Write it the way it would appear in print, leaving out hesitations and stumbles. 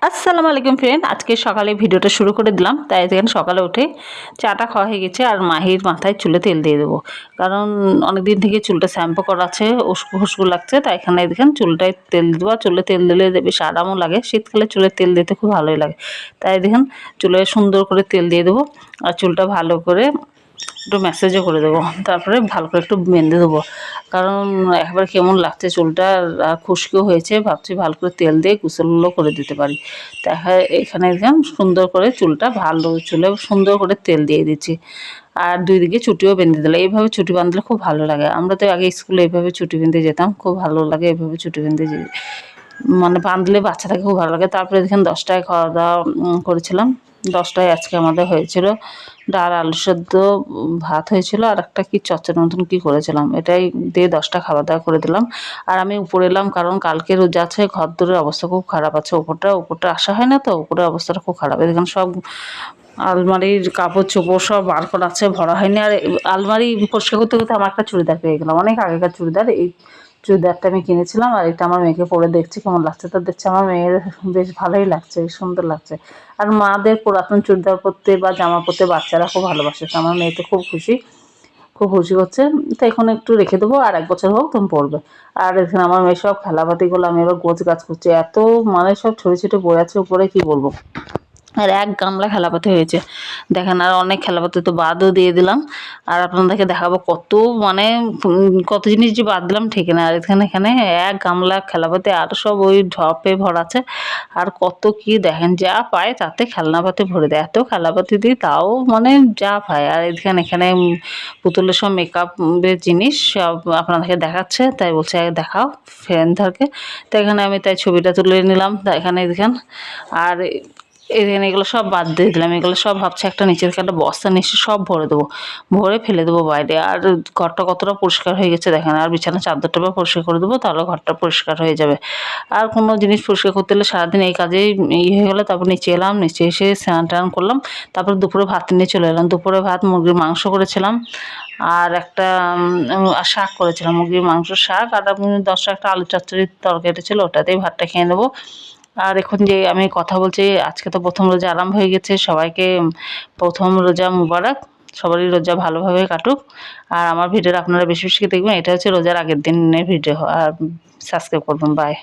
আসসালামু আলাইকুম ফ্রেন্ড, আজকে সকালে ভিডিওটা শুরু করে দিলাম। তাই দেখেন সকালে উঠে চাটা খাওয়া হয়ে গেছে আর মাহির মাথায় চুলে তেল দিয়ে দেবো, কারণ অনেক দিন থেকে চুলটা শ্যাম্পু করা আছে, উস্কো খুস্কো লাগছে। তাই এখানে দেখেন চুলটায় তেল দিয়ে দেবো। আর চুলে তেল দিলে বেশ আরামও লাগে, শীতকালে চুলে তেল দিতে খুব ভালোই লাগে। তাই দেখেন চুলে সুন্দর করে তেল দিয়ে দেবো আর চুলটা ভালো করে একটু ম্যাসেজও করে দেবো, তারপরে ভালো করে একটু বেঁধে দেবো, কারণ একবার কেমন লাগছে চুলটা আর খুশকিও হয়েছে। ভাবছি ভালো করে তেল দিয়ে গোসলও করে দিতে পারি। দেখা এখানে একদম সুন্দর করে চুলটা ভালো চুলে সুন্দর করে তেল দিয়ে দিচ্ছি। আর দুই দিকে চুটিও বেঁধে দিলে, এইভাবে চুটি বাঁধলে খুব ভালো লাগে। আমরা তো আগে স্কুলে এইভাবে চুটি বেঁধে যেতাম, খুব ভালো লাগে এইভাবে চুটি বেঁধে মানে বাঁধলে বাচ্চাটাকে খুব ভালো লাগে। তারপরে দেখেন 10টায় খাওয়া দাওয়া করেছিলাম। 10টায় আজকে আমাদের হয়েছিল ডাল আলু সেদ্ধ, ভাত হয়েছিল আর একটা কি চচ্চড়ির মতন কী করেছিলাম, এটাই দিয়ে 10টা খাওয়া দাওয়া করে দিলাম। আর আমি উপরে এলাম, কারণ কালকে রোজা আছে, ঘর দরের অবস্থা খুব খারাপ আছে। উপরটা আসা হয় না, তো উপরের অবস্থাটা খুব খারাপ। এখানে সব আলমারির কাপড় চোপড় সব বার করা আছে, ভরা হয়নি। আর আলমারি পরিষ্কার করতে করতে আমার একটা চুড়িদার পেয়ে গেলাম, অনেক আগেকার চুড়িদার। এই চুড়িদারটা আমি কিনেছিলাম আর এটা আমার মেয়েকে পরে দেখছি কেমন লাগছে। তো দেখছি আমার মেয়ের বেশ ভালোই লাগছে, সুন্দর লাগছে। আর মাদের পুরাতন চুড়িদার পরতে বা জামা পরতে বাচ্চারা খুব ভালোবাসে, তো আমার মেয়ে তো খুব খুশি, খুব খুশি হচ্ছে। তো এখন একটু রেখে দেবো, আর 1 বছর হোক তখন পরবে। আর এখানে আমার মেয়ে সব খেলাপাতিগুলো আমি এবার গোছ গাছ করছি, এত মানে সব ছোটো ছোটো বই আছে উপরে, কি বলবো। আর এক গামলা খেলাপাতি হয়েছে দেখেন, আর অনেক খেলাপাতি তো বাদও দিয়ে দিলাম। আর আপনাদেরকে দেখাবো কত মানে কত জিনিস যে বাদ দিলাম ঠিক না। আর এখানে এক গামলা খেলাপাতি আর সব ওই ঢপে ভরা আছে। আর কত কি দেখেন, যা পায় তাতে খেলনাপাতি ভরে দেয়, এত খেলাপাতি দিই তাও মানে যা পায়। আর এখানে পুতুলের সব মেকআপের জিনিস সব আপনাদেরকে দেখাচ্ছে, তাই বলছে দেখাও ফ্রেন্ডদেরকে। তো এখানে আমি তাই ছবিটা তুলে নিলাম। তা এখানে দেখেন, আর এখানে এগুলো সব বাদ দিয়ে দিলাম। এগুলো সব ভাবছি একটা নিচের একটা বস্তা নিশ্চয় সব ভরে দেবো, ভরে ফেলে দেবো বাইরে। আর ঘরটা কতটা পরিষ্কার হয়ে গেছে দেখেন। আর বিছানা চাদরটা পরিষ্কার করে দেবো, তাহলে ঘরটা পরিষ্কার হয়ে যাবে। আর কোনো জিনিস পরিষ্কার করতে হলে সারাদিন এই কাজেই হয়ে গেলো। তারপর নিচে এলাম, নিচে এসে স্নান টান করলাম। তারপর দুপুরে ভাত নিয়ে চলে এলাম। দুপুরে ভাত মুরগির মাংস করেছিলাম আর একটা শাক করেছিলাম, মুরগির মাংস শাক। আর 10টা একটা আলু চচ্চড়ির তরকারি ছিল, ওটাতেই ভাতটা খেয়ে নেবো। আর এখন যে আমি কথা বলছি, আজকে তো প্রথম রোজা আরম্ভ হয়ে গেছে। সবাইকে প্রথম রোজা মুবারক, সবারই রোজা ভালোভাবে কাটুক। আর আমার ভিডিওটা আপনারা বেশি বেশি দেখবেন। এটা হচ্ছে রোজার আগের দিনের ভিডিও। আর সাবস্ক্রাইব করবেন। বাই।